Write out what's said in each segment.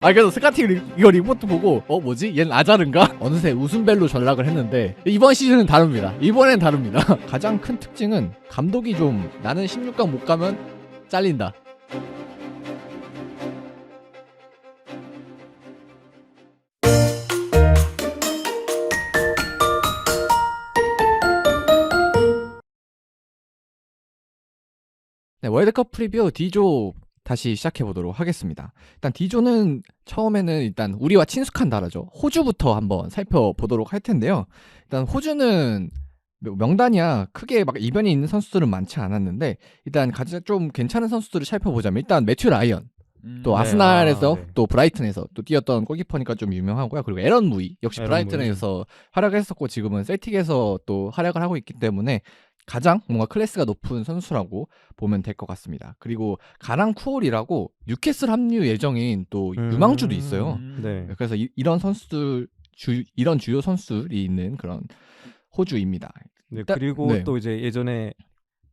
그래서 스카티 이거 리포트 보고 뭐지? 얜 아자른가? 어느새 웃음벨로 전락을 했는데 이번 시즌은 다릅니다. 이번엔 다릅니다. 가장 큰 특징은 감독이 좀 나는 16강 못 가면 잘린다. 네, 월드컵 프리뷰 D조 다시 시작해보도록 하겠습니다. 일단 D조는 처음에는 일단 우리와 친숙한 나라죠. 호주부터 한번 살펴보도록 할 텐데요. 일단 호주는 명단이야 크게 막 이변이 있는 선수들은 많지 않았는데 일단 가장 좀 괜찮은 선수들을 살펴보자면 일단 매튜 라이언 또 네. 아스날에서 네. 또 브라이튼에서 또 뛰었던 골키퍼니까 좀 유명하고요. 그리고 에런 무이 역시 에런 브라이튼에서 활약을 했었고 지금은 셀틱에서 또 활약을 하고 있기 때문에 가장 뭔가 클래스가 높은 선수라고 보면 될 것 같습니다. 그리고 가랑 쿠올이라고 뉴캐슬 합류 예정인 또 유망주도 있어요. 네. 그래서 이런 선수들 이런 주요 선수들이 있는 그런 호주입니다. 네. 일단- 그리고 네. 또 이제 예전에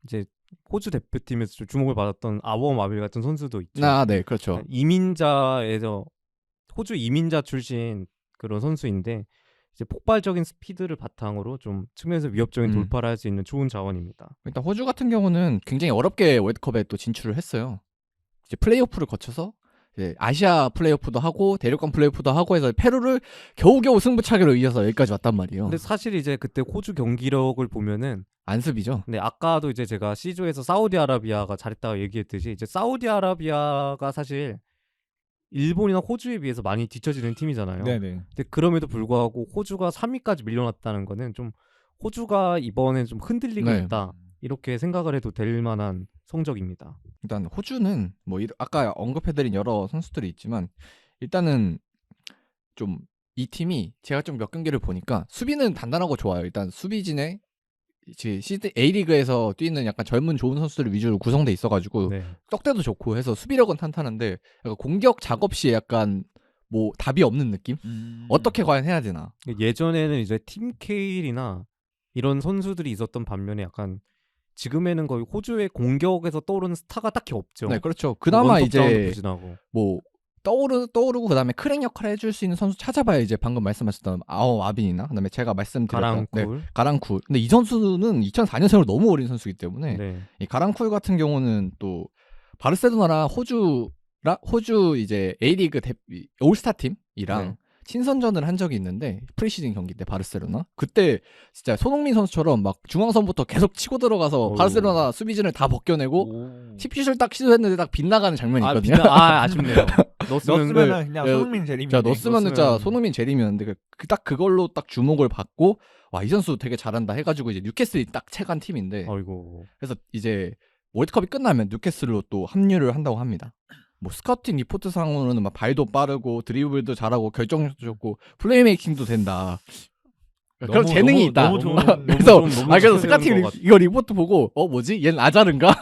이제 호주 대표팀에서 좀 주목을 받았던 아워 마빌 같은 선수도 있죠. 네, 그렇죠. 이민자에서 호주 이민자 출신 그런 선수인데 이제 폭발적인 스피드를 바탕으로 좀 측면에서 위협적인 돌파를 할 수 있는 좋은 자원입니다. 일단 호주 같은 경우는 굉장히 어렵게 월드컵에 또 진출을 했어요. 이제 플레이오프를 거쳐서 이제 아시아 플레이오프도 하고 대륙간 플레이오프도 하고 해서 페루를 겨우겨우 승부차기로 이어서 여기까지 왔단 말이에요. 근데 사실 이제 그때 호주 경기력을 보면은 안습이죠. 네, 아까도 이제 제가 C조에서 사우디아라비아가 잘했다고 얘기했듯이 이제 사우디아라비아가 사실 일본이나 호주에 비해서 많이 뒤처지는 팀이잖아요. 네네. 근데 그럼에도 불구하고 호주가 3위까지 밀려났다는 거는 좀 호주가 이번에 좀 흔들리고 네. 있다. 이렇게 생각을 해도 될 만한 성적입니다. 일단 호주는 뭐 아까 언급해드린 여러 선수들이 있지만 일단은 좀 이 팀이 제가 좀 몇 경기를 보니까 수비는 단단하고 좋아요. 일단 수비진에 시드 A리그에서 뛰는 약간 젊은 좋은 선수들 위주로 구성돼 있어가지고 네. 떡대도 좋고 해서 수비력은 탄탄한데 약간 공격 작업 시에 약간 뭐 답이 없는 느낌? 어떻게 과연 해야 되나? 예전에는 이제 팀 케일이나 이런 선수들이 있었던 반면에 약간 지금에는 거의 호주의 공격에서 떠오르는 스타가 딱히 없죠. 네, 그렇죠. 그나마 원톱 자원도 이제 부진하고. 뭐 떠오르고 그다음에 크랙 역할을 해줄 수 있는 선수 찾아봐야 이제 방금 말씀하셨던 아오 아빈이나 그다음에 제가 말씀드렸던 가랑쿨. 가랑쿨. 근데 이 선수는 2004년생으로 너무 어린 선수이기 때문에 네. 이 가랑쿨 같은 경우는 또 바르셀로나랑 호주 이제 A리그 올스타 팀이랑 네. 친선전을 한 적이 있는데 프리시즌 경기 때 바르셀로나 그때 진짜 손흥민 선수처럼 막 중앙선부터 계속 치고 들어가서 바르셀로나 수비진을 다 벗겨내고 팁슛을 딱 시도했는데 딱 빗나가는 장면이 있거든요. 아쉽네요. 넣었으면 그냥 네, 손흥민 재림이. 자 넣었으면 진짜 넣었으면. 손흥민 재림이었는데 딱 그걸로 딱 주목을 받고 와 이 선수 되게 잘한다 해가지고 이제 뉴캐슬이 딱 채간 팀인데 아이고. 그래서 이제 월드컵이 끝나면 뉴캐슬로 또 합류를 한다고 합니다. 뭐 스카우팅 리포트 상으로는 막 발도 빠르고 드리블도 잘하고 결정력도 좋고 플레이메이킹도 된다. 그런 재능이 있다. 너무 좋은. 그래서 너무 그래서 좋은 스카팅 것 같아. 이거 리포트 보고 뭐지? 얜 아자른가?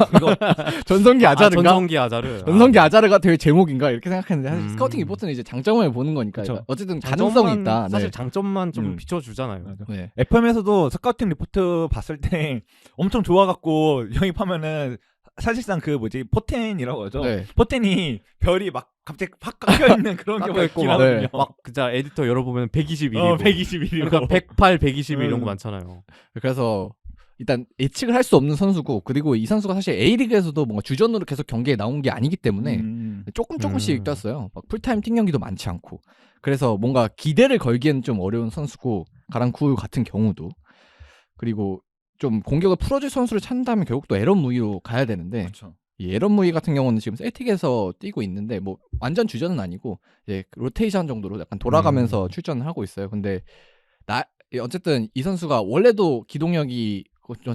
전성기 아자른가? 전성기 아자르. 전성기 아자르가 될 제목인가 이렇게 생각했는데 사실 음. 스카우팅 리포트는 이제 장점을 보는 거니까 그쵸. 어쨌든 가능성이 있다. 사실 네. 장점만 좀 음. 비춰주잖아요. 맞아. 네. FM에서도 스카우팅 리포트 봤을 때 엄청 좋아갖고 영입하면은 사실상 그 뭐지 포텐이라고 하죠. 네. 포텐이 별이 막 갑자기 팍 깎여 있는 그런 깎여 경우가 있고 있긴 막, 하거든요. 막 진짜 에디터 열어보면 121이고 121이고. 그러니까 108, 122 이런 거 음. 많잖아요. 그래서 일단 예측을 할 수 없는 선수고 그리고 이 선수가 사실 A리그에서도 뭔가 주전으로 계속 경기에 나온 게 아니기 때문에 조금씩 뛰었어요. 막 풀타임 팀 경기도 많지 않고 그래서 뭔가 기대를 걸기에는 좀 어려운 선수고 가랑쿠 같은 경우도 그리고 좀 공격을 풀어줄 선수를 찾는다면 결국 또 에런 무이로 가야 되는데 그렇죠. 이 에런 무이 같은 경우는 지금 셀틱에서 뛰고 있는데 뭐 완전 주전은 아니고 이제 로테이션 정도로 약간 돌아가면서 출전을 하고 있어요. 근데 어쨌든 이 선수가 원래도 기동력이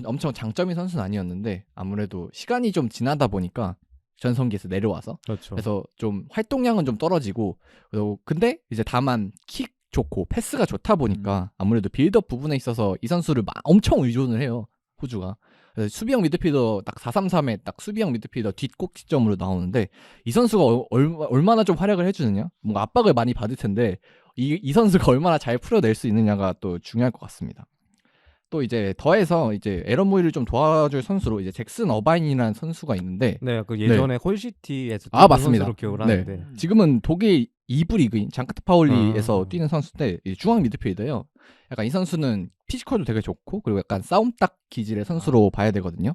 엄청 장점인 선수는 아니었는데 아무래도 시간이 좀 지나다 보니까 전성기에서 내려와서 그렇죠. 그래서 좀 활동량은 좀 떨어지고 근데 이제 다만 킥 좋고 패스가 좋다 보니까 아무래도 빌드업 부분에 있어서 이 선수를 엄청 의존을 해요. 호주가. 그래서 수비형 미드필더 딱 4-3-3에 딱 수비형 미드필더 뒷꼭지점으로 나오는데 이 선수가 얼마나 좀 활약을 해주느냐 뭔가 압박을 많이 받을 텐데 이 선수가 얼마나 잘 풀어낼 수 있느냐가 또 중요할 것 같습니다. 또 이제 더해서 이제 에런 무이를 좀 도와줄 선수로 이제 잭슨 어바인이라는 선수가 있는데 네, 그 예전에 홀시티에서 맞습니다. 선수로 기억을 네. 하는데 지금은 독일 2부 리그인 장카타파올리에서 아. 뛰는 선수인데 이제 중앙 미드필더예요. 약간 이 선수는 피지컬도 되게 좋고 그리고 약간 싸움딱 기질의 선수로 봐야 되거든요.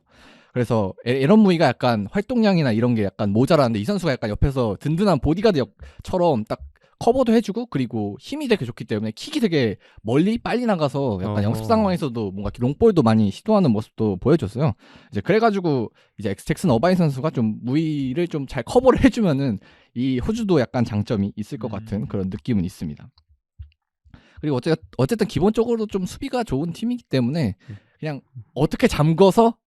그래서 에런 무이가 약간 활동량이나 이런 게 약간 모자라는데 이 선수가 약간 옆에서 든든한 보디가드처럼 딱 커버도 해주고 그리고 힘이 되게 좋기 때문에 킥이 되게 멀리 빨리 나가서 약간 연습 상황에서도 뭔가 롱볼도 많이 시도하는 모습도 보여줬어요. 이제 그래가지고 이제 잭슨 어바인 선수가 좀 무이를 좀 잘 커버를 해주면은 이 호주도 약간 장점이 있을 것 같은 그런 느낌은 있습니다. 그리고 어쨌든 기본적으로 좀 수비가 좋은 팀이기 때문에 그냥 어떻게 잠궈서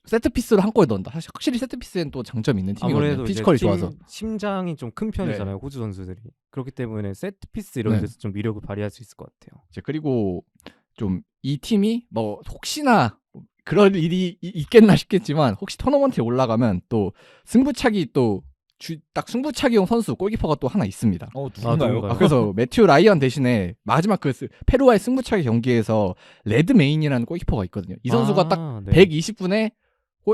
세트피스로 한 골 넣는다. 사실 확실히 세트피스엔 또 장점이 있는 팀이거든요. 아무래도 피지컬이 이제 팀 좋아서. 심장이 좀 큰 편이잖아요. 호주 선수들이. 그렇기 때문에 세트피스 이런 네. 데서 좀 위력을 발휘할 수 있을 것 같아요. 이제 그리고 좀 이 팀이 뭐 혹시나 그럴 일이 있겠나 싶겠지만 혹시 토너먼트에 올라가면 또 승부차기 또 딱 승부차기용 선수 골키퍼가 또 하나 있습니다. 누군가요? 누군가요? 그래서 매튜 라이언 대신에 마지막 그 페루와의 승부차기 경기에서 레드 메인이라는 골키퍼가 있거든요. 이 선수가 딱 네. 120분에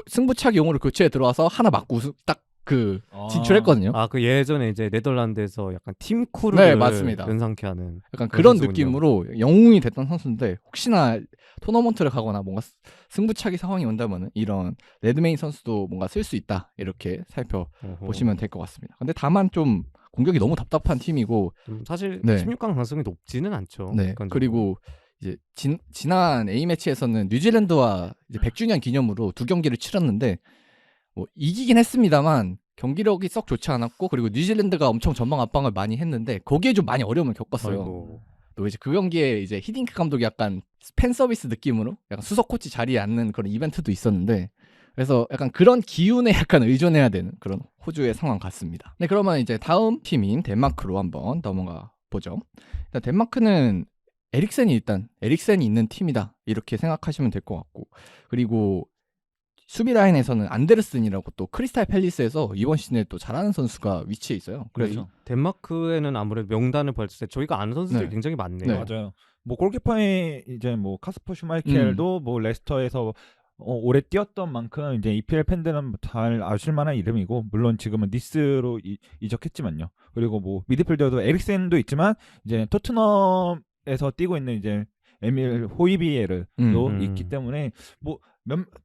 승부차기용으로 교체에 들어와서 하나 맞고 딱 그 진출했거든요. 그 예전에 이제 네덜란드에서 약간 팀 네, 크루를 맞습니다. 연상케 하는 약간 그런 그런 선수군요. 느낌으로 영웅이 됐던 선수인데 혹시나 토너먼트를 가거나 뭔가 승부차기 상황이 온다면 이런 레드메인 선수도 뭔가 쓸 수 있다 이렇게 살펴보시면 될 것 같습니다. 근데 다만 좀 공격이 너무 답답한 팀이고 사실 네. 16강 가능성이 높지는 않죠. 네. 객관적으로. 그리고 이제 지난 A 매치에서는 뉴질랜드와 이제 100주년 기념으로 두 경기를 치렀는데 뭐 이기긴 했습니다만 경기력이 썩 좋지 않았고 그리고 뉴질랜드가 엄청 전방 압박을 많이 했는데 거기에 좀 많이 어려움을 겪었어요. 아이고. 또 이제 그 경기에 이제 히딩크 감독이 약간 팬 서비스 느낌으로 약간 수석 코치 자리에 앉는 그런 이벤트도 있었는데 그래서 약간 그런 기운에 약간 의존해야 되는 그런 호주의 상황 같습니다. 네, 그러면 이제 다음 팀인 덴마크로 한번 넘어가 보죠. 일단 덴마크는 에릭센이 있는 팀이다 이렇게 생각하시면 될 것 같고 그리고 수비 라인에서는 안데르슨이라고 또 크리스탈 팰리스에서 이번 시즌에 또 잘하는 선수가 위치해 있어요. 그래서 그렇죠. 덴마크에는 아무래도 명단을 봤을 때 저희가 아는 선수들이 네. 굉장히 많네요. 네. 맞아요. 뭐 골키퍼에 이제 뭐 카스퍼 슈마이켈도 뭐 레스터에서 오래 뛰었던 만큼 이제 EPL 팬들은 잘 아실 만한 이름이고 물론 지금은 니스로 이적했지만요. 그리고 뭐 미드필더도 에릭센도 있지만 이제 토트넘에서 뛰고 있는 이제 에밀 호이비에르도 있기 때문에 뭐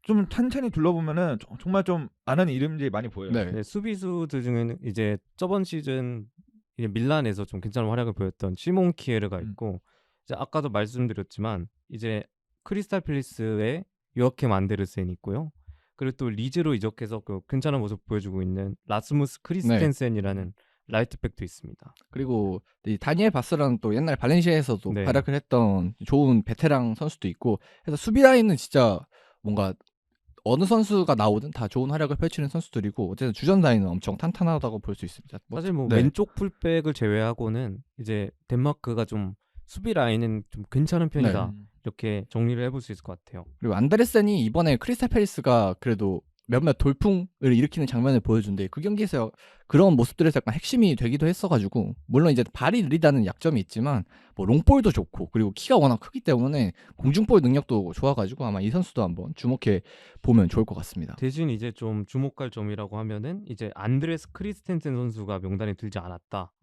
좀 찬찬히 둘러보면은 정말 좀 아는 이름들이 많이 보여요. 네. 네, 수비수들 중에는 이제 저번 시즌 이제 밀란에서 좀 괜찮은 활약을 보였던 시몬 키에르가 있고 이제 아까도 말씀드렸지만 이제 크리스탈 팰리스의 요아켐 안데르센이 있고요. 그리고 또 리즈로 이적해서 그 괜찮은 모습 보여주고 있는 라스무스 크리스텐센이라는 라이트백도 있습니다. 그리고 이 다니엘 바스라는 또 옛날 발렌시아에서도 네. 활약을 했던 좋은 베테랑 선수도 있고 해서 수비 라인은 진짜 뭔가 어느 선수가 나오든 다 좋은 활약을 펼치는 선수들이고 어쨌든 주전 라인은 엄청 탄탄하다고 볼 수 있습니다. 사실 뭐 네. 왼쪽 풀백을 제외하고는 이제 덴마크가 좀 수비 라인은 좀 괜찮은 편이다. 이렇게 정리를 해볼 수 있을 것 같아요. 그리고 안데르센이 이번에 크리스탈 팰리스가 그래도 몇몇 돌풍을 일으키는 장면을 보여준데 그 경기에서 그런 모습들에서 약간 핵심이 되기도 했어가지고 물론 이제 발이 느리다는 약점이 있지만 뭐 롱볼도 좋고 그리고 키가 워낙 크기 때문에 공중볼 능력도 좋아가지고 아마 이 선수도 한번 주목해 보면 좋을 것 같습니다. 대신 이제 좀 주목할 점이라고 하면은 이제 안드레스 크리스텐센 선수가 명단에 들지 않았다.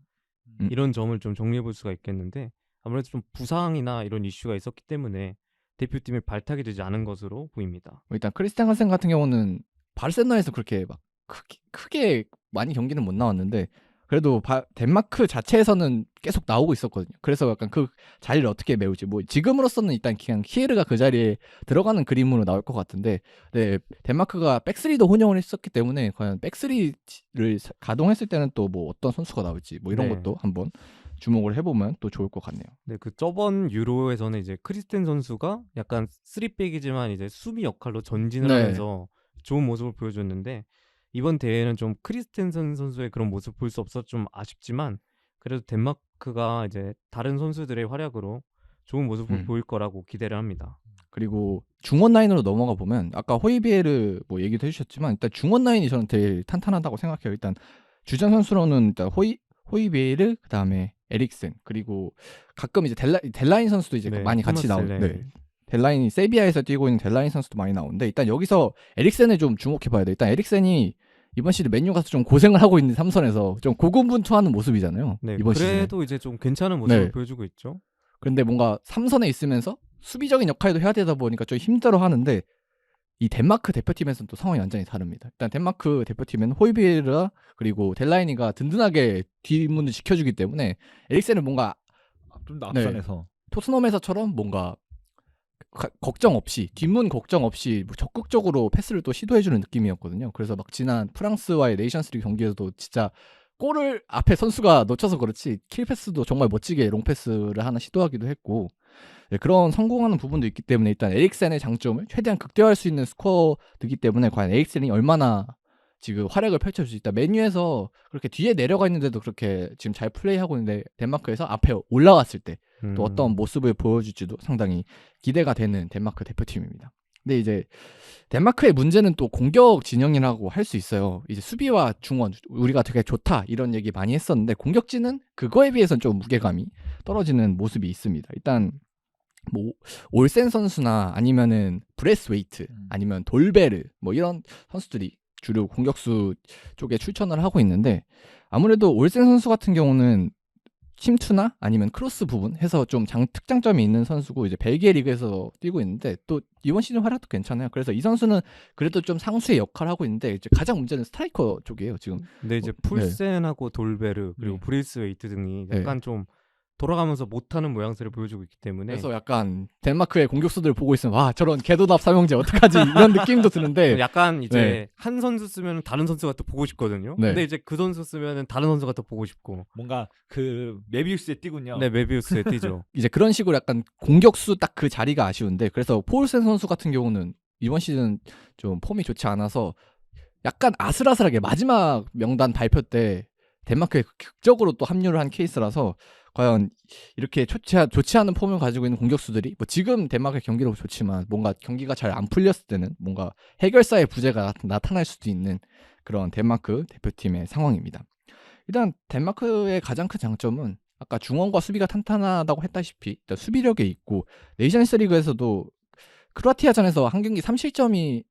이런 점을 좀 정리해 볼 수가 있겠는데 아무래도 좀 부상이나 이런 이슈가 있었기 때문에 대표팀에 발탁이 되지 않은 것으로 보입니다. 일단 크리스티안 한센 같은 경우는 바르셀로나에서 그렇게 막 크게 많이 경기는 못 나왔는데 그래도 덴마크 자체에서는 계속 나오고 있었거든요. 그래서 약간 그 자리를 어떻게 메울지 뭐 지금으로서는 일단 그냥 키에르가 그 자리에 들어가는 그림으로 나올 것 같은데 네, 덴마크가 백스리도 혼용을 했었기 때문에 과연 백스리를 가동했을 때는 또 뭐 어떤 선수가 나올지 뭐 이런 네. 것도 한번 주목을 해보면 또 좋을 것 같네요. 네, 그 저번 유로에서는 이제 크리스텐 선수가 약간 3백이지만 이제 수비 역할로 전진을 네. 하면서 좋은 모습을 보여줬는데 이번 대회는 좀 크리스텐sen 선수의 그런 모습 볼 수 없어서 좀 아쉽지만 그래도 덴마크가 이제 다른 선수들의 활약으로 좋은 모습을 보일 거라고 기대를 합니다. 그리고 중원 라인으로 넘어가 보면 아까 호이비에르 뭐 얘기도 해주셨지만 일단 중원 라인이 저는 되게 탄탄하다고 생각해요. 일단 주전 선수로는 일단 호이비에르 그다음에 에릭센 그리고 가끔 이제 델라인 선수도 이제 네, 많이 같이 토마스 나오는데 델라인. 델라인이 세비야에서 뛰고 있는 델라인 선수도 많이 나오는데 일단 여기서 에릭센을 좀 주목해봐야 돼. 일단 에릭센이 이번 시즌 맨유 가서 좀 고생을 하고 있는 삼선에서 좀 고군분투하는 모습이잖아요. 네, 이번 시즌에. 그래도 이제 좀 괜찮은 모습을 네. 보여주고 있죠. 그런데 뭔가 삼선에 있으면서 수비적인 역할도 해야 되다 보니까 좀 힘들어 하는데 이 덴마크 대표팀에서는 또 상황이 완전히 다릅니다. 일단 덴마크 대표팀에는 호이비에르 그리고 델라이니가 든든하게 뒷문을 지켜주기 때문에 에릭센은 뭔가 좀 더 네. 앞선에서 토트넘에서처럼 뭔가 걱정 없이 뒷문 걱정 없이 뭐 적극적으로 패스를 또 시도해주는 느낌이었거든요. 그래서 막 지난 프랑스와의 네이션스리그 경기에서도 진짜 골을 앞에 선수가 놓쳐서 그렇지 킬 패스도 정말 멋지게 롱 패스를 하나 시도하기도 했고 네, 그런 성공하는 부분도 있기 때문에 일단 에릭센의 장점을 최대한 극대화할 수 있는 스코어이기 때문에 과연 에릭센이 얼마나 지금 활약을 펼쳐줄 수 있다. 메뉴에서 그렇게 뒤에 내려가 있는데도 그렇게 지금 잘 플레이하고 있는데 덴마크에서 앞에 올라왔을 때 또 어떤 모습을 보여줄지도 상당히 기대가 되는 덴마크 대표팀입니다. 근데 이제 덴마크의 문제는 또 공격 진영이라고 할 수 있어요. 이제 수비와 중원 우리가 되게 좋다 이런 얘기 많이 했었는데 공격진은 그거에 비해서는 좀 무게감이 떨어지는 모습이 있습니다. 일단 뭐 올센 선수나 아니면은 브레스웨이트 아니면 돌베르 뭐 이런 선수들이 주로 공격수 쪽에 출전을 하고 있는데 아무래도 올센 선수 같은 경우는 침투나 아니면 크로스 부분 해서 좀 특장점이 있는 선수고 이제 벨기에 리그에서 뛰고 있는데 또 이번 시즌 활약도 괜찮아요. 그래서 이 선수는 그래도 좀 상수의 역할을 하고 있는데 이제 가장 문제는 스트라이커 쪽이에요. 지금 근데 이제 네. 풀센하고 돌베르 그리고 네. 브레이스웨이트 등이 네. 약간 좀 돌아가면서 못하는 모양새를 보여주고 있기 때문에 그래서 약간 덴마크의 공격수들 보고 있으면 와 저런 개도답 삼형제 어떡하지 이런 느낌도 드는데 약간 이제 네. 한 선수 쓰면 다른 선수가 또 보고 싶거든요. 네. 근데 이제 그 선수 쓰면 다른 선수가 또 보고 싶고. 뭔가 그 메비우스에 뛰군요. 네, 메비우스에 뛰죠. 이제 그런 식으로 약간 공격수 딱 그 자리가 아쉬운데 그래서 포울센 선수 같은 경우는 이번 시즌 좀 폼이 좋지 않아서 약간 아슬아슬하게 마지막 명단 발표 때 덴마크에 극적으로 또 합류를 한 케이스라서 과연 이렇게 좋지 않은 폼을 가지고 있는 공격수들이 뭐 지금 덴마크의 경기로 좋지만 뭔가 경기가 잘 안 풀렸을 때는 뭔가 해결사의 부재가 나타날 수도 있는 그런 덴마크 대표팀의 상황입니다. 일단 덴마크의 가장 큰 장점은 아까 중원과 수비가 탄탄하다고 했다시피 일단 수비력에 있고 네이션스리그에서도 크로아티아전에서 한 경기 3실점이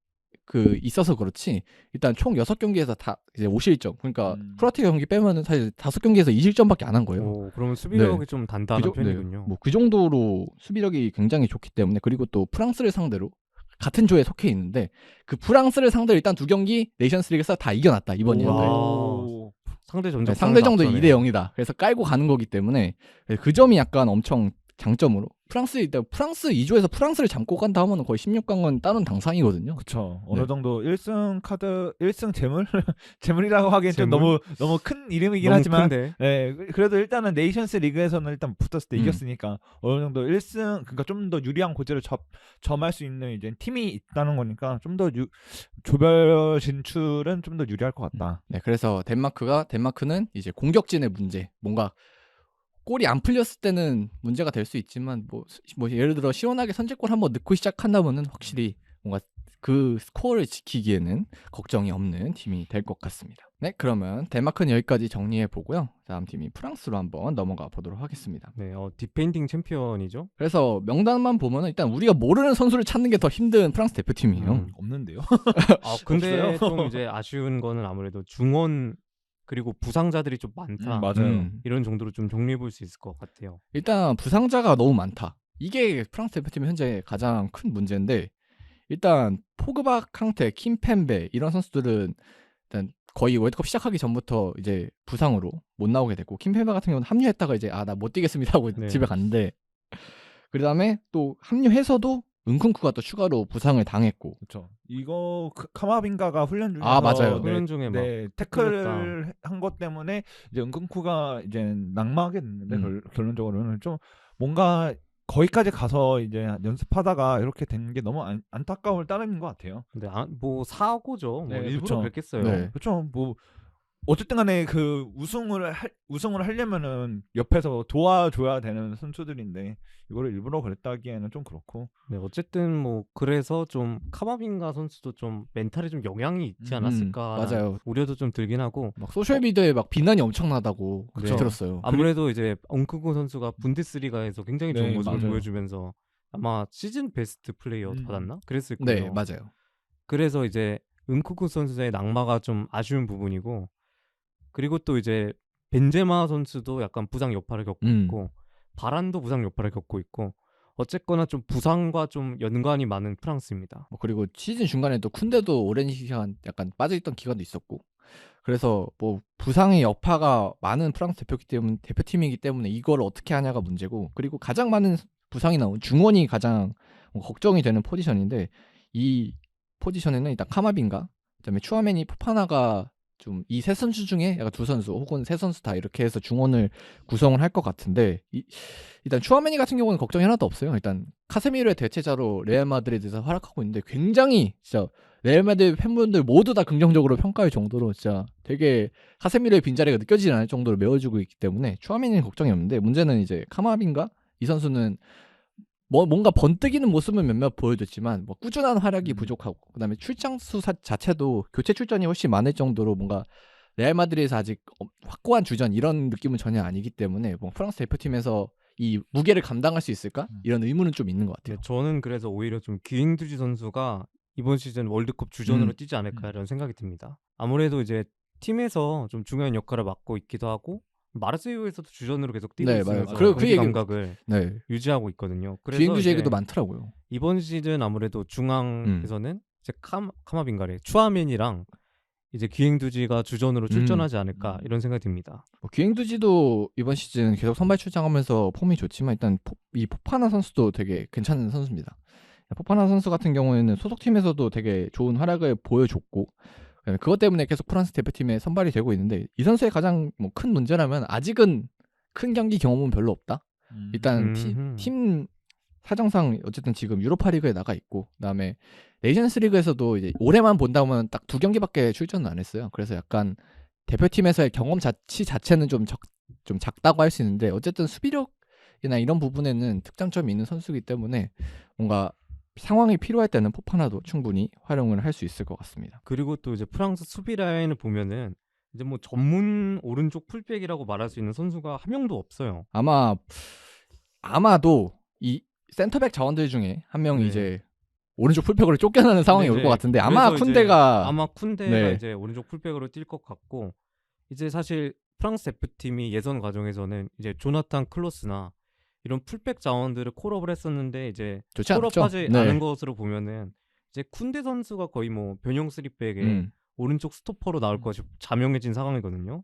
있어서 그렇지 일단 총 6경기에서 다 이제 5실점 그러니까 크로아티아 경기 빼면은 사실 5경기에서 2실점밖에 안 한 거예요. 오, 그러면 수비력이 네. 좀 단단한 편이군요. 뭐 그 정도로 수비력이 굉장히 좋기 때문에 그리고 또 프랑스를 상대로 같은 조에 속해 있는데 그 프랑스를 상대로 일단 2경기 네이션스리그에서 다 이겨놨다 이번 와. 연도에. 상대 전적 네, 상대 정도 2대 0이다. 그래서 깔고 가는 거기 때문에 그 점이 약간 엄청 장점으로 프랑스 2조에서 프랑스를 잡고 간다 하면은 거의 16강은 따는 당상이거든요. 그렇죠. 네. 어느 정도 1승 재물 재물이라고 하기엔 좀 재물? 너무 큰 이름이긴 너무 하지만 큰데. 네, 그래도 일단은 네이션스 리그에서는 일단 붙었을 때 이겼으니까 어느 정도 1승 그러니까 좀 더 유리한 고지를 점할 수 있는 이제 팀이 있다는 거니까 좀 더 조별 진출은 좀 더 유리할 것 같다. 네, 그래서 덴마크는 이제 공격진의 문제, 뭔가 골이 안 풀렸을 때는 문제가 될 수 있지만 뭐 예를 들어 시원하게 선제골 한번 넣고 시작한다면은 확실히 뭔가 그 스코어를 지키기에는 걱정이 없는 팀이 될 것 같습니다. 네, 그러면 덴마크는 여기까지 정리해 보고요. 다음 팀이 프랑스로 한번 넘어가 보도록 하겠습니다. 네, 디펜딩 챔피언이죠. 그래서 명단만 보면은 일단 우리가 모르는 선수를 찾는 게 더 힘든 프랑스 대표팀이에요. 없는데요. 근데 없어요? 좀 이제 아쉬운 거는 아무래도 중원 그리고 부상자들이 좀 많다. 맞아요. 이런 정도로 좀 정리해 볼 수 있을 것 같아요. 일단 부상자가 너무 많다. 이게 프랑스 대표팀의 현재 가장 큰 문제인데 일단 포그바, 캉테, 킴펜베 이런 선수들은 일단 거의 월드컵 시작하기 전부터 이제 부상으로 못 나오게 됐고 킴펜베 같은 경우는 합류했다가 이제 나 못 뛰겠습니다 하고 네. 집에 갔는데 그다음에 또 합류해서도 은쿵쿠가 또 추가로 부상을 당했고 그렇죠. 이거 카마빈가가 훈련 중에서 맞아요. 훈련 중에 막 태클을 한 것 때문에 이제 은kun쿠가 이제 낙마하게 됐는데 결론적으로는 좀 뭔가 거기까지 가서 이제 연습하다가 이렇게 된 게 너무 안타까울 따름인 것 같아요. 근데 뭐 사고죠. 뭐 네, 일부러 그쵸. 그랬겠어요. 네. 그렇죠. 뭐 어쨌든간에 그 우승을 하려면은 옆에서 도와줘야 되는 선수들인데 이거를 일부러 그랬다기에는 좀 그렇고. 네, 어쨌든 뭐 그래서 좀 카마빈가 선수도 좀 멘탈에 좀 영향이 있지 않았을까 맞아요. 우려도 좀 들긴 하고 막 소셜 미디어에 막 비난이 엄청나다고 그쵸. 들었어요. 아무래도 이제 엉크고 선수가 분데스리가에서 굉장히 좋은 네, 모습을 맞아요. 보여주면서 아마 시즌 베스트 플레이어 받았나? 그랬을 네, 거예요. 맞아요. 그래서 이제 은쿠쿠 선수의 낙마가 좀 아쉬운 부분이고, 그리고 또 이제 벤제마 선수도 약간 부상 여파를 겪고 있고, 바란도 부상 여파를 겪고 있고, 어쨌거나 좀 부상과 좀 연관이 많은 프랑스입니다. 뭐 그리고 시즌 중간에 또 쿤데도 오랜 시간 약간 빠져있던 기간도 있었고, 그래서 뭐 부상의 여파가 많은 프랑스 대표팀이기 때문에 이걸 어떻게 하냐가 문제고, 그리고 가장 많은 부상이 나온 중원이 가장 걱정이 되는 포지션인데, 이 포지션에는 일단 카마빈가, 그다음에 추아메니, 포파나가 좀 이 세 선수 중에 약간 두 선수 혹은 세 선수 다 이렇게 해서 중원을 구성을 할 것 같은데, 일단 추아메니 같은 경우는 걱정이 하나도 없어요. 일단 카세미로의 대체자로 레알 마드리드에서 활약하고 있는데, 굉장히 진짜 레알 마드리드 팬분들 모두 다 긍정적으로 평가할 정도로 진짜 되게 카세미로의 빈자리가 느껴지지 않을 정도로 메워주고 있기 때문에 추아메니는 걱정이 없는데, 문제는 이제 카마빈가, 이 선수는 뭔가 번뜩이는 모습은 몇몇 보여줬지만 뭐 꾸준한 활약이 부족하고, 그다음에 출장 수 자체도 교체 출전이 훨씬 많을 정도로 뭔가 레알 마드리드에서 아직 확고한 주전 이런 느낌은 전혀 아니기 때문에 뭐 프랑스 대표팀에서 이 무게를 감당할 수 있을까? 이런 의문은 좀 있는 것 같아요. 네, 저는 그래서 오히려 좀 기잉두지 선수가 이번 시즌 월드컵 주전으로 뛰지 않을까 이런 생각이 듭니다. 아무래도 이제 팀에서 좀 중요한 역할을 맡고 있기도 하고, 마르세유에서도 주전으로 계속 뛰고 네, 있으면서 맞아요. 그리고 그 경기 얘기- 감각을 네. 유지하고 있거든요. 그래서 비행규제 이제 얘기도 많더라고요. 이번 시즌 아무래도 중앙에서는 이제 카마빈가래 추아멘이랑 이제 기행두지가 주전으로 출전하지 않을까 이런 생각이 듭니다. 뭐 기행두지도 이번 시즌 계속 선발 출장하면서 폼이 좋지만, 일단 이 포파나 선수도 되게 괜찮은 선수입니다. 포파나 선수 같은 경우에는 소속팀에서도 되게 좋은 활약을 보여줬고, 그것 때문에 계속 프랑스 대표팀에 선발이 되고 있는데, 이 선수의 가장 뭐 큰 문제라면 아직은 큰 경기 경험은 별로 없다. 일단 팀 사정상 어쨌든 지금 유로파 리그에 나가 있고, 그다음에 네이션스 리그에서도 이제 올해만 본다면 딱 2경기밖에 출전을 안 했어요. 그래서 약간 대표팀에서의 경험 자체는 좀 작다고 할 수 있는데, 어쨌든 수비력이나 이런 부분에는 특장점이 있는 선수이기 때문에 뭔가 상황이 필요할 때는 포파나도 충분히 활용을 할 수 있을 것 같습니다. 그리고 또 이제 프랑스 수비 라인을 보면은 이제 뭐 전문 오른쪽 풀백이라고 말할 수 있는 선수가 한 명도 없어요. 아마도 이 센터백 자원들 중에 한 명이 네. 이제 오른쪽 풀백으로 쫓겨나는 상황이 올 것 같은데, 아마 그래서 이제 쿤데가 네. 이제 오른쪽 풀백으로 뛸 것 같고, 이제 사실 프랑스 대표팀이 예선 과정에서는 이제 조나탄 클로스나 이런 풀백 자원들을 콜업을 했었는데, 이제 좋지 않았죠? 콜업하지 네. 않은 것으로 보면은 이제 쿤데 선수가 거의 뭐 변형 3백에 오른쪽 스토퍼로 나올 것이 자명해진 상황이거든요.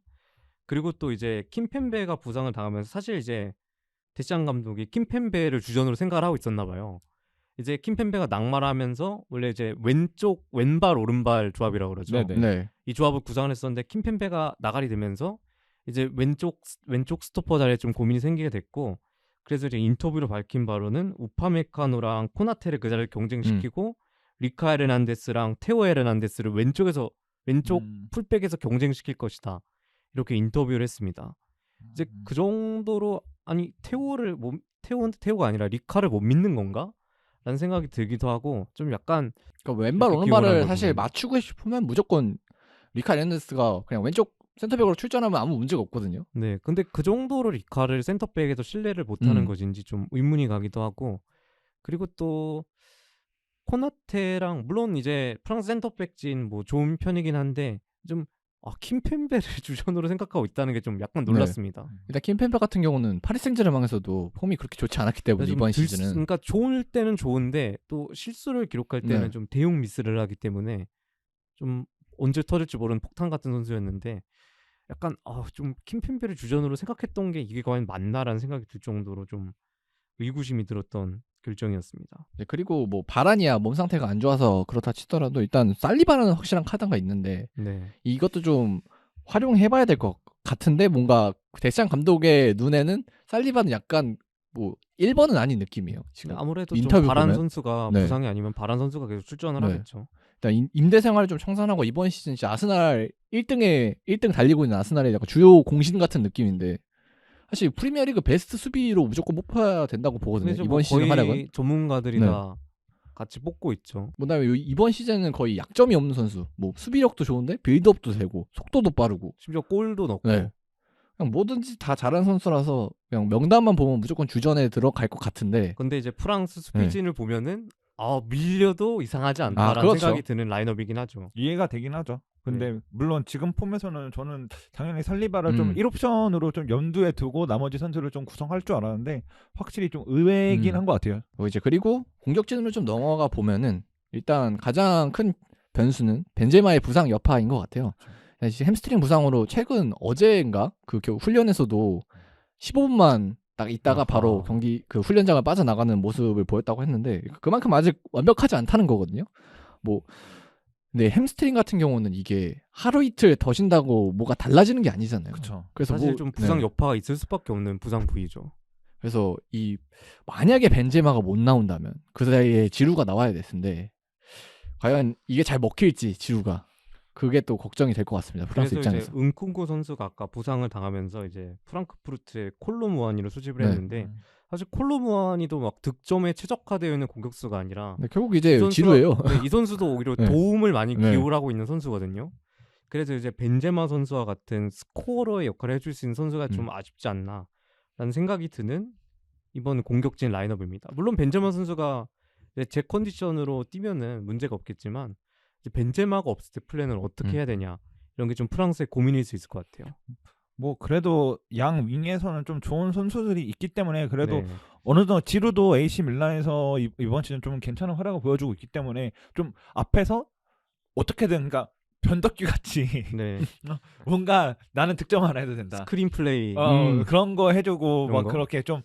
그리고 또 이제 킴펜베가 부상을 당하면서 사실 이제 데시안 감독이 킴펜베를 주전으로 생각을 하고 있었나 봐요. 이제 킴펜베가 낙마를 하면서 원래 이제 왼발 오른발 조합이라고 그러죠. 네네. 네. 이 조합을 구상을 했었는데 킴펜베가 나가리 되면서 이제 왼쪽 스토퍼 자리에 좀 고민이 생기게 됐고, 그래서 이제 인터뷰로 밝힌 바로는 우파메카노랑 코나테를 그 자리를 경쟁시키고 리카 에르난데스랑 테오 에르난데스를 왼쪽 풀백에서 경쟁시킬 것이다, 이렇게 인터뷰를 했습니다. 이제 그 정도로, 아니 테오가 아니라 리카를 못 믿는 건가? 라는 생각이 들기도 하고, 좀 약간 그러니까 왼발 약간 오른발을 기원한 사실 부분. 맞추고 싶으면 무조건 리카 에르난데스가 그냥 왼쪽 센터백으로 출전하면 아무 문제가 없거든요. 네, 근데 그 정도로 리카를 센터백에서 신뢰를 못하는 것인지 좀 의문이 가기도 하고, 그리고 또 코나테랑 물론 이제 프랑스 센터백진 뭐 좋은 편이긴 한데, 좀 킴펜베를 주전으로 생각하고 있다는 게 좀 약간 놀랐습니다. 일단 킴펜베 같은 경우는 파리 생제르맹에서도 폼이 그렇게 좋지 않았기 때문에 좀 이번 시즌은 그러니까 좋을 때는 좋은데 또 실수를 기록할 때는 네. 좀 대용 미스를 하기 때문에 좀 언제 터질지 모르는 폭탄 같은 선수였는데, 약간 좀 킴펜베를 주전으로 생각했던 게 이게 과연 맞나라는 생각이 들 정도로 좀 의구심이 들었던 결정이었습니다. 네, 그리고 뭐 바란이야 몸 상태가 안 좋아서 그렇다 치더라도 일단 살리바는 확실한 카드가 있는데, 네. 이것도 좀 활용해봐야 될 것 같은데, 뭔가 데시안 감독의 눈에는 살리바는 약간 뭐 1번은 아닌 느낌이에요. 지금 아무래도 인터뷰 좀 바란 보면. 선수가 네. 부상이 아니면 바란 선수가 계속 출전을 네. 하겠죠. 일단 임대 생활을 좀 청산하고 이번 시즌 진짜 아스날 1등 달리고 있는 아스날의 약간 주요 공신 같은 느낌인데, 사실 프리미어리그 베스트 수비로 무조건 뽑혀야 된다고 보거든요. 근데 이번 뭐 시즌 거의 활약은. 전문가들이 네. 다 같이 뽑고 있죠. 그다음에 이번 시즌은 거의 약점이 없는 선수. 뭐 수비력도 좋은데 빌드업도 되고 속도도 빠르고. 심지어 골도 넣고. 네. 그냥 뭐든지 다 잘하는 선수라서 그냥 명단만 보면 무조건 주전에 들어갈 것 같은데. 근데 이제 프랑스 수비진을 보면은 밀려도 이상하지 않다라는 그렇죠. 생각이 드는 라인업이긴 하죠. 이해가 되긴 하죠. 근데 물론 지금 폼에서는 저는 당연히 살리바를 좀 1옵션으로 좀 염두에 두고 나머지 선수를 좀 구성할 줄 알았는데 확실히 좀 의외이긴 한 것 같아요. 이제 그리고 공격진으로 좀 넘어가 보면은 일단 가장 큰 변수는 벤제마의 부상 여파인 것 같아요. 햄스트링 부상으로 최근 어제인가 그 훈련에서도 15분만 딱 있다가 바로 경기 그 훈련장을 빠져나가는 모습을 보였다고 했는데 그만큼 아직 완벽하지 않다는 거거든요. 근데 햄스트링 같은 경우는 이게 하루 이틀 더 쉰다고 뭐가 달라지는 게 아니잖아요. 그렇죠. 그래서 사실 좀 부상 여파가 있을 수밖에 없는 부상 부위죠. 그래서 만약에 벤제마가 못 나온다면 그 사이에 지루가 나와야 될 텐데 과연 이게 잘 먹힐지 지루가 그게 또 걱정이 될 것 같습니다. 프랑스 그래서 입장에서. 이제 은kun구 선수가 아까 부상을 당하면서 이제 프랑크푸르트의 콜로무아니로 수집을 했는데 사실 콜로무아니도 막 득점에 최적화되어 있는 공격수가 아니라 결국 이제 지루예요. 이 선수도 오히려 도움을 많이 기울하고 있는 선수거든요. 그래서 이제 벤제마 선수와 같은 스코어러의 역할을 해줄 수 있는 선수가 좀 아쉽지 않나라는 생각이 드는 이번 공격진 라인업입니다. 물론 벤제마 선수가 제 컨디션으로 뛰면은 문제가 없겠지만 이제 벤제마가 없을 때 플랜을 어떻게 해야 되냐 이런 게 좀 프랑스의 고민일 수 있을 것 같아요. 뭐 그래도 양 윙에서는 좀 좋은 선수들이 있기 때문에 그래도 어느 정도 지루도 AC 밀란에서 이번 시즌 좀 괜찮은 활약을 보여주고 있기 때문에 좀 앞에서 어떻게든 그러니까 변덕규 같이 뭔가 나는 득점 하나 해도 된다. 스크린 플레이 그런 거 해주고 막 거? 그렇게 좀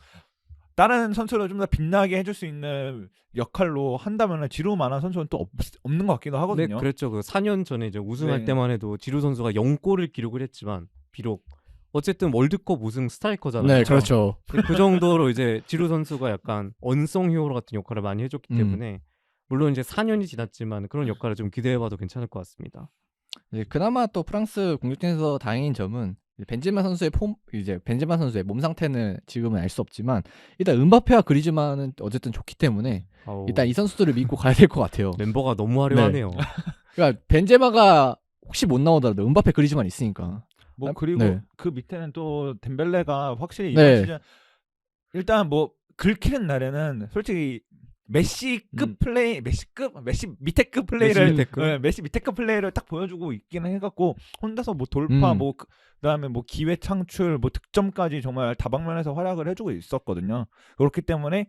다른 선수를 좀 더 빛나게 해줄 수 있는 역할로 한다면 지루만한 선수는 또 없는 것 같기도 하거든요. 네, 그랬죠. 그 4년 전에 이제 우승할 때만 해도 지루 선수가 0골을 기록을 했지만 비록 어쨌든 월드컵 우승 스트라이커잖아요. 네, 그렇죠. 그 정도로 이제 지루 선수가 약간 언성 히어로 같은 역할을 많이 해줬기 때문에 물론 이제 4년이 지났지만 그런 역할을 좀 기대해봐도 괜찮을 것 같습니다. 그나마 또 프랑스 공격진에서 다행인 점은 벤제마 선수의 벤제마 선수의 몸 상태는 지금은 알 수 없지만 일단 은바페와 그리즈만은 어쨌든 좋기 때문에 일단 이 선수들을 믿고 가야 될 것 같아요. 멤버가 너무 화려하네요. 그러니까 벤제마가 혹시 못 나오더라도 은바페 그리즈만 있으니까. 뭐 그리고 그 밑에는 또 덴벨레가 확실히 이번 시즌 일단 뭐 긁히는 날에는 솔직히 메시급 플레이, 메시 밑에급 플레이를 메시 밑에급 플레이를 딱 보여주고 있기는 해갖고 혼자서 뭐 돌파 뭐 그다음에 뭐 기회 창출 뭐 득점까지 정말 다방면에서 활약을 해주고 있었거든요. 그렇기 때문에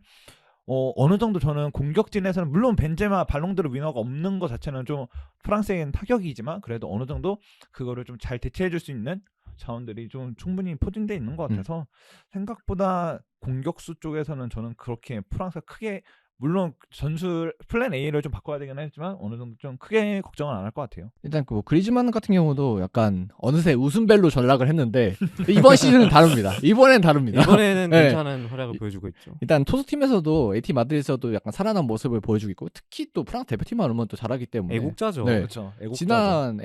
어느 정도 저는 공격진에서는 물론 벤제마 발롱도르 위너가 없는 것 자체는 좀 프랑스에게는 타격이지만 그래도 어느 정도 그거를 좀 잘 대체해줄 수 있는 자원들이 좀 충분히 포진돼 있는 것 같아서 생각보다 공격수 쪽에서는 저는 그렇게 프랑스가 크게 물론 전술 플랜 A를 좀 바꿔야 되긴 했지만 어느 정도 좀 크게 걱정은 안 할 것 같아요. 일단 그 그리즈만 같은 경우도 약간 어느새 웃음벨로 전락을 했는데 이번 시즌은 다릅니다. 이번에는 괜찮은 활약을 보여주고 있죠. 일단 토스팀에서도 AT 마드리드에서도 약간 살아난 모습을 보여주고 있고 특히 또 프랑스 대표팀만 오면 또 잘하기 때문에 애국자죠. 그렇죠. 지난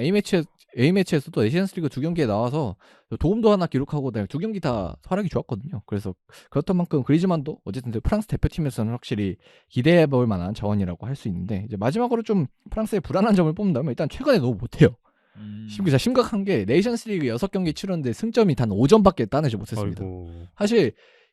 A매치에서도 네이션스리그 2경기에 나와서 도움도 하나 기록하고 2경기 다 활약이 좋았거든요. 그래서 그렇던 만큼 그리즈만도 어쨌든 프랑스 대표팀에서는 확실히 기대해볼 만한 자원이라고 할 수 있는데 이제 마지막으로 좀 프랑스의 불안한 점을 뽑는다면 일단 최근에 너무 못해요. 진짜 심각한 게 네이션스리그 6경기 치렀는데 승점이 단 5점밖에 따내지 못했습니다. 사실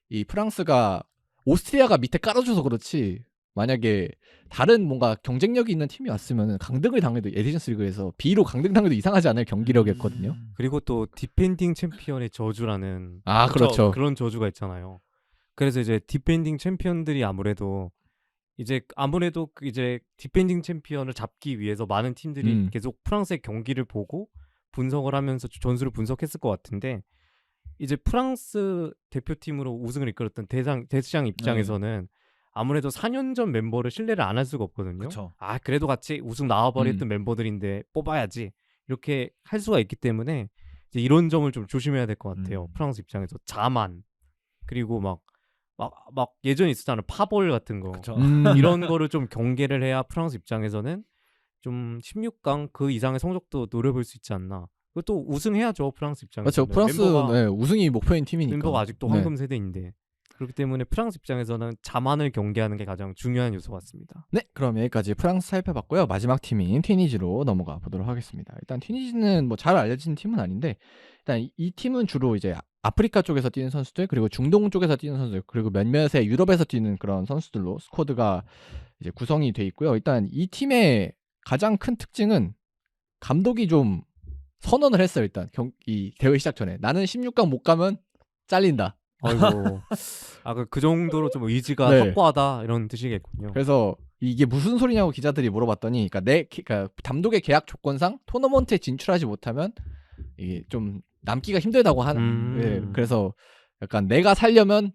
이 프랑스가 오스트리아가 밑에 깔아줘서 그렇지 만약에 다른 뭔가 경쟁력이 있는 팀이 왔으면 강등을 당해도 에디션스 리그에서 B로 강등 당해도 이상하지 않을 경기력이었거든요. 그리고 또 디펜딩 챔피언의 저주라는 그렇죠. 그런 저주가 있잖아요. 그래서 이제 디펜딩 챔피언들이 아무래도 디펜딩 챔피언을 잡기 위해서 많은 팀들이 계속 프랑스의 경기를 보고 분석을 하면서 전술을 분석했을 것 같은데 이제 프랑스 대표팀으로 우승을 이끌었던 데스샹 입장에서는 아무래도 4년 전 멤버를 신뢰를 안 할 수가 없거든요. 그쵸. 그래도 같이 우승 나와버렸던 멤버들인데 뽑아야지 이렇게 할 수가 있기 때문에 이제 이런 점을 좀 조심해야 될 것 같아요. 프랑스 입장에서 자만 그리고 막 예전에 있었잖아요. 파볼 같은 거 이런 거를 좀 경계를 해야 프랑스 입장에서는 좀 16강 그 이상의 성적도 노려볼 수 있지 않나. 그것도 우승해야죠. 프랑스 입장에서. 그렇죠. 프랑스 우승이 목표인 팀이니까. 멤버가 아직도 황금 세대인데 그렇기 때문에 프랑스 입장에서는 자만을 경계하는 게 가장 중요한 요소 같습니다. 네, 그럼 여기까지 프랑스 살펴봤고요. 마지막 팀인 튀니지로 넘어가 보도록 하겠습니다. 일단 튀니지는 뭐 잘 알려진 팀은 아닌데 일단 이 팀은 주로 이제 아프리카 쪽에서 뛰는 선수들 그리고 중동 쪽에서 뛰는 선수들 그리고 몇몇의 유럽에서 뛰는 그런 선수들로 스쿼드가 이제 구성이 돼 있고요. 일단 이 팀의 가장 큰 특징은 감독이 좀 선언을 했어요. 일단 이 대회 시작 전에 나는 16강 못 가면 잘린다. 아이고, 그 정도로 좀 의지가 네. 확고하다 이런 뜻이겠군요. 그래서 이게 무슨 소리냐고 기자들이 물어봤더니, 그러니까 감독의 계약 조건상 토너먼트에 진출하지 못하면 이게 좀 남기가 힘들다고 하는. 예, 그래서 약간 내가 살려면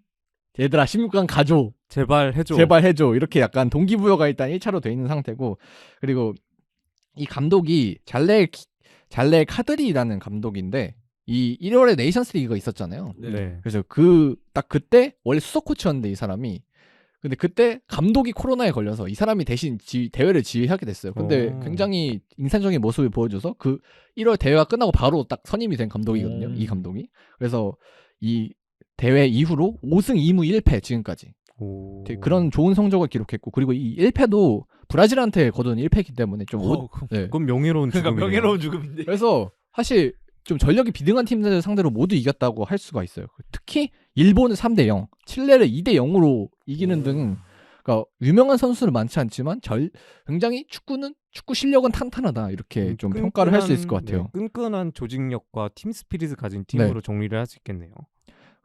얘들아 16강 가줘. 제발 해줘. 제발 해줘. 이렇게 약간 동기부여가 일단 1차로 돼 있는 상태고, 그리고 이 감독이 잘레 카드리라는 감독인데 이 1월에 네이션스 리그가 있었잖아요. 네. 그래서 딱 그때 원래 수석 코치였는데 이 사람이 근데 그때 감독이 코로나에 걸려서 이 사람이 대신 대회를 지휘하게 됐어요. 근데 굉장히 인상적인 모습을 보여줘서 그 1월 대회가 끝나고 바로 딱 선임이 된 감독이거든요. 이 감독이. 그래서 이 대회 이후로 5승 2무 1패 지금까지. 그런 좋은 성적을 기록했고 그리고 이 1패도 브라질한테 거둔 1패이기 때문에 좀 네. 그건 명예로운 그러니까 죽음이네요. 명예로운 죽음인데. 그래서 사실 좀 전력이 비등한 팀들 상대로 모두 이겼다고 할 수가 있어요. 특히 일본은 3대0, 칠레를 2대0으로 이기는 등 그러니까 유명한 선수는 많지 않지만 굉장히 축구 실력은 탄탄하다 이렇게 좀 평가를 할 수 있을 것 같아요. 네, 끈끈한 조직력과 팀 스피릿을 가진 팀으로 정리를 할 수 있겠네요.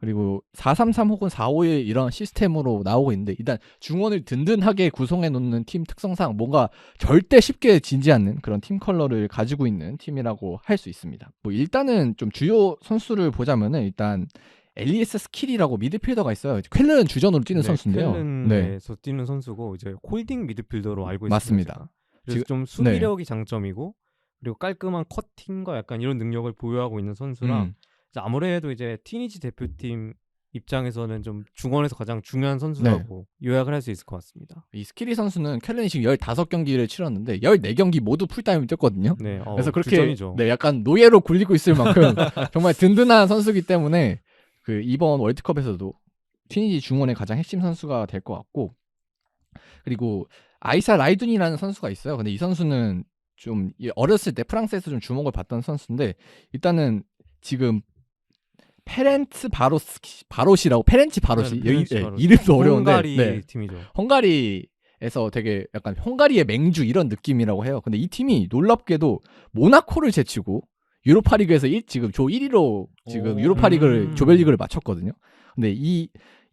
그리고 4-3-3 혹은 4-5-1 이런 시스템으로 나오고 있는데 일단 중원을 든든하게 구성해 놓는 팀 특성상 뭔가 절대 쉽게 지지 않는 그런 팀 컬러를 가지고 있는 팀이라고 할 수 있습니다. 뭐 일단은 좀 주요 선수를 보자면은 일단 엘리에스 스킬이라고 미드필더가 있어요. 쾰른 주전으로 뛰는 선수인데요. 쾰른에서 뛰는 선수고 이제 홀딩 미드필더로 알고 있습니다. 맞습니다. 제가. 그래서 좀 수비력이 장점이고 그리고 깔끔한 커팅과 약간 이런 능력을 보유하고 있는 선수라 아무래도 이제 티니지 대표팀 입장에서는 좀 중원에서 가장 중요한 선수라고 요약을 할 수 있을 것 같습니다. 이 스키리 선수는 쾰른이 지금 15경기를 치렀는데 14경기 모두 풀타임을 뛰었거든요. 네, 그래서 그렇게 주전이죠. 약간 노예로 굴리고 있을 만큼 정말 든든한 선수이기 때문에 그 이번 월드컵에서도 튀니지 중원의 가장 핵심 선수가 될 것 같고 그리고 아이사 라이둔이라는 선수가 있어요. 근데 이 선수는 좀 어렸을 때 프랑스에서 좀 주목을 받던 선수인데 일단은 지금 페렌츠 바롯이라고 페렌치 바롯이 이름도 어려운데 헝가리 팀이죠. 헝가리에서 되게 약간 헝가리의 맹주 이런 느낌이라고 해요. 근데 이 팀이 놀랍게도 모나코를 제치고 유로파리그에서 지금 조 1위로 지금 유로파리그를 조별리그를 마쳤거든요. 근데 이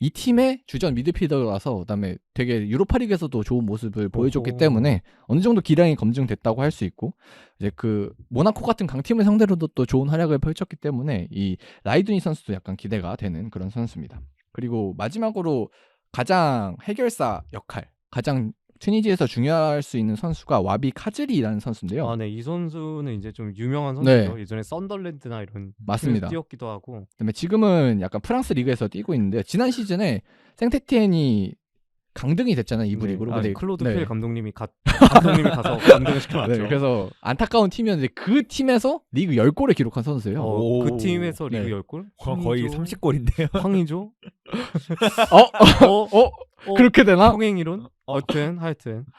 팀의 주전 미드필더라서 그다음에 되게 유로파리그에서도 좋은 모습을 보여줬기 때문에 어느 정도 기량이 검증됐다고 할 수 있고 이제 그 모나코 같은 강팀을 상대로도 또 좋은 활약을 펼쳤기 때문에 이 라이두니 선수도 약간 기대가 되는 그런 선수입니다. 그리고 마지막으로 가장 해결사 역할, 가장 튀니지에서 중요할 수 있는 선수가 와비 카즈리라는 선수인데요. 네, 이 선수는 이제 좀 유명한 선수죠. 예전에 썬덜랜드나 이런 맞습니다. 뛰었기도 하고. 그다음에 지금은 약간 프랑스 리그에서 뛰고 있는데 지난 시즌에 생테티엔이 강등이 됐잖아요, 이부 리그로. 근데 클로드 필 감독님이 가서 강등을 시켜놨죠. 그래서 안타까운 팀이었는데 그 팀에서 리그 10골을 기록한 선수예요. 그 팀에서 리그 10골? 거의 30골인데요. 황이죠? 그렇게 되나? 평행이론?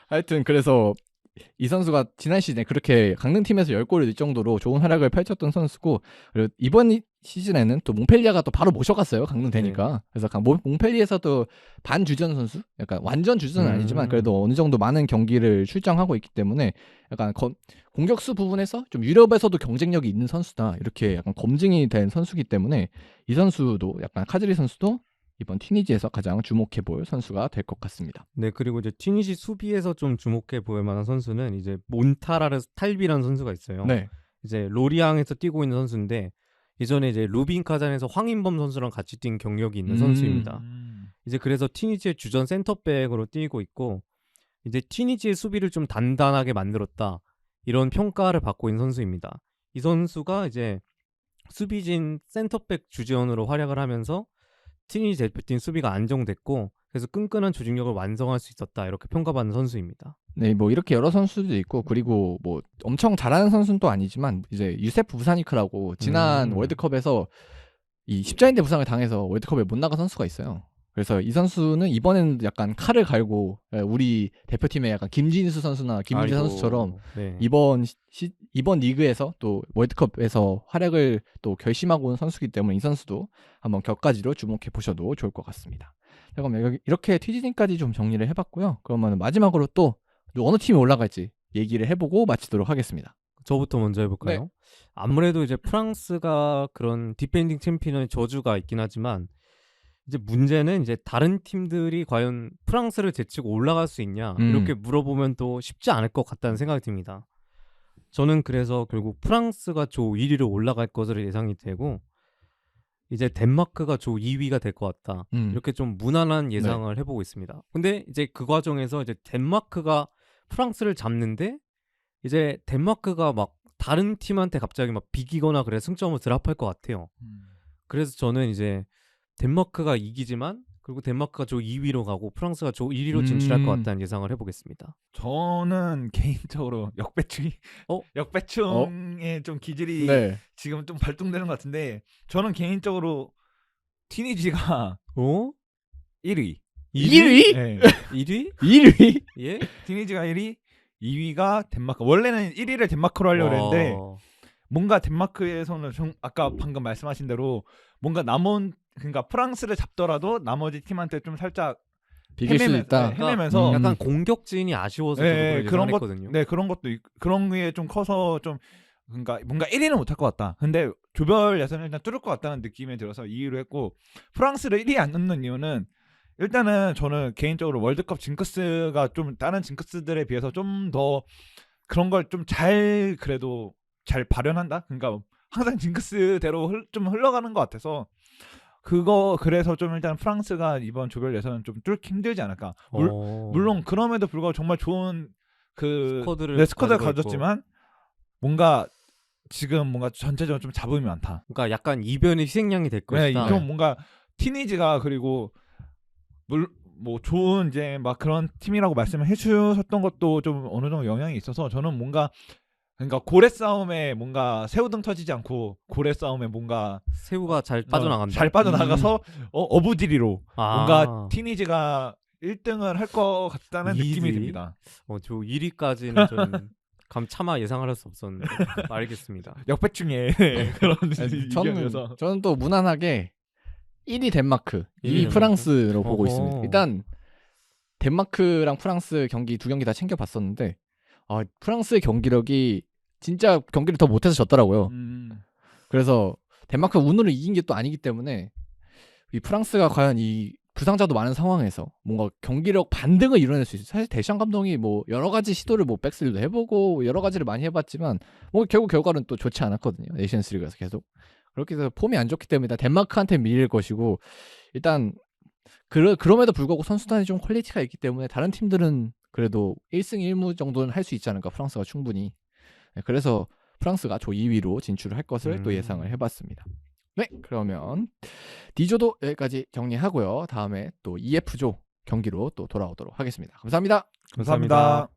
하여튼 그래서 이 선수가 지난 시즌에 그렇게 강등팀에서 10골을 넣을 정도로 좋은 활약을 펼쳤던 선수고 그리고 이번 시즌에는 또 몽펠리아가 또 바로 모셔갔어요. 강등되니까. 그래서 몽펠리에서도 반주전 선수? 약간 완전 주전은 아니지만 그래도 어느 정도 많은 경기를 출장하고 있기 때문에 약간 공격수 부분에서 좀 유럽에서도 경쟁력이 있는 선수다. 이렇게 약간 검증이 된 선수기 때문에 이 선수도 약간 카즈리 선수도 이번 튀니지에서 가장 주목해 볼 선수가 될 것 같습니다. 네, 그리고 이제 튀니지 수비에서 좀 주목해 볼 만한 선수는 이제 몬타라르 탈비라는 선수가 있어요. 네. 이제 로리앙에서 뛰고 있는 선수인데 예전에 이제 루빈 카잔에서 황인범 선수랑 같이 뛴 경력이 있는 선수입니다. 이제 그래서 튀니지의 주전 센터백으로 뛰고 있고 이제 튀니지의 수비를 좀 단단하게 만들었다. 이런 평가를 받고 있는 선수입니다. 이 선수가 이제 수비진 센터백 주전으로 활약을 하면서 튀니지 대표팀 수비가 안정됐고 그래서 끈끈한 조직력을 완성할 수 있었다 이렇게 평가받는 선수입니다. 네, 뭐 이렇게 여러 선수도 있고 그리고 뭐 엄청 잘하는 선수는 또 아니지만 이제 유세프 부사니크라고 지난 월드컵에서 이 십자인대 부상을 당해서 월드컵에 못 나간 선수가 있어요. 그래서 이 선수는 이번에는 약간 칼을 갈고 우리 대표팀의 약간 김진수 선수나 김민재 아이고, 선수처럼 네. 이번 리그에서 또 월드컵에서 활약을 또 결심하고 온 선수이기 때문에 이 선수도 한번 격가지로 주목해 보셔도 좋을 것 같습니다. 자, 그럼 이렇게 TG진까지 좀 정리를 해봤고요. 그러면 마지막으로 또 어느 팀이 올라갈지 얘기를 해보고 마치도록 하겠습니다. 저부터 먼저 해볼까요? 네. 아무래도 이제 프랑스가 그런 디펜딩 챔피언의 저주가 있긴 하지만 이제 문제는 이제 다른 팀들이 과연 프랑스를 제치고 올라갈 수 있냐 이렇게 물어보면 또 쉽지 않을 것 같다는 생각이 듭니다. 저는 그래서 결국 프랑스가 조 1위로 올라갈 것으로 예상이 되고 이제 덴마크가 조 2위가 될 것 같다. 이렇게 좀 무난한 예상을 해보고 있습니다. 근데 이제 그 과정에서 이제 덴마크가 프랑스를 잡는데 이제 덴마크가 막 다른 팀한테 갑자기 막 비기거나 그래 승점을 드랍할 것 같아요. 그래서 저는 이제 덴마크가 이기지만 그리고 덴마크가 조 2위로 가고 프랑스가 조 1위로 진출할 것 같다는 예상을 해보겠습니다. 저는 개인적으로 역배충의 좀 기질이 네. 지금 좀 발동되는 것 같은데 저는 개인적으로 티니지가 1위. 1위? 네. 1위? 1위? 예? 티니지가 1위, 2위가 덴마크. 원래는 1위를 덴마크로 하려고 했는데 뭔가 덴마크에서는 좀 아까 방금 말씀하신 대로 뭔가 그러니까 프랑스를 잡더라도 나머지 팀한테 좀 살짝 비길 수 있다. 헤매면서 약간 공격진이 아쉬워서 네, 그런 것거든요. 네, 그런 것도 그런 게 좀 커서 좀 그러니까 뭔가 1위는 못할 것 같다. 근데 조별 예선을 일단 뚫을 것 같다는 느낌이 들어서 2위로 했고 프랑스를 1위 안 넣는 이유는 일단은 저는 개인적으로 월드컵 징크스가 좀 다른 징크스들에 비해서 좀 더 그런 걸 좀 그래도 잘 발현한다. 그러니까 항상 징크스대로 좀 흘러가는 것 같아서 그래서 좀 일단 프랑스가 이번 조별 예선은 좀 뚫기 힘들지 않을까. 물론 그럼에도 불구하고 정말 좋은 스쿼드를 가졌지만 뭔가 지금 뭔가 전체적으로 좀 잡음이 많다. 그러니까 약간 이변의 희생양이 될 것이다. 좀 뭔가 티니지가 그리고 뭐 좋은 이제 막 그런 팀이라고 말씀을 해주셨던 것도 좀 어느 정도 영향이 있어서 저는 뭔가 그러니까 고래 싸움에 뭔가 새우등 터지지 않고 고래 싸움에 뭔가 새우가 잘 빠져나간다. 잘 빠져나가서 어부지리로 뭔가 아. 티니지가 1등을 할 것 같다는 느낌이 듭니다. 저 1위까지는 좀 차마 예상할 수 없었는데 알겠습니다. 역배충의 그런 의견이어서 저는 또 무난하게 1위 덴마크, 2위 덴마크? 프랑스로 보고 어허. 있습니다. 일단 덴마크랑 프랑스 경기 두 경기 다 챙겨봤었는데 프랑스의 경기력이 진짜 경기를 더 못해서 졌더라고요. 그래서 덴마크가 운으로 이긴 게 또 아니기 때문에 이 프랑스가 과연 이 부상자도 많은 상황에서 뭔가 경기력 반등을 이뤄낼 수 있어요. 사실 데샹 감독이 뭐 여러 가지 시도를 뭐 백스리도 해보고 여러 가지를 많이 해봤지만 뭐 결국 결과는 또 좋지 않았거든요. 네이션스리그에서 계속 그렇게 해서 폼이 안 좋기 때문에 덴마크한테 밀릴 것이고 일단 그럼에도 불구하고 선수단이 좀 퀄리티가 있기 때문에 다른 팀들은 그래도 1승 1무 정도는 할 수 있지 않을까 프랑스가 충분히. 네, 그래서 프랑스가 조 2위로 진출을 할 것을 또 예상을 해봤습니다. 네, 그러면 D조도 여기까지 정리하고요. 다음에 또 EF조 경기로 또 돌아오도록 하겠습니다. 감사합니다. 감사합니다.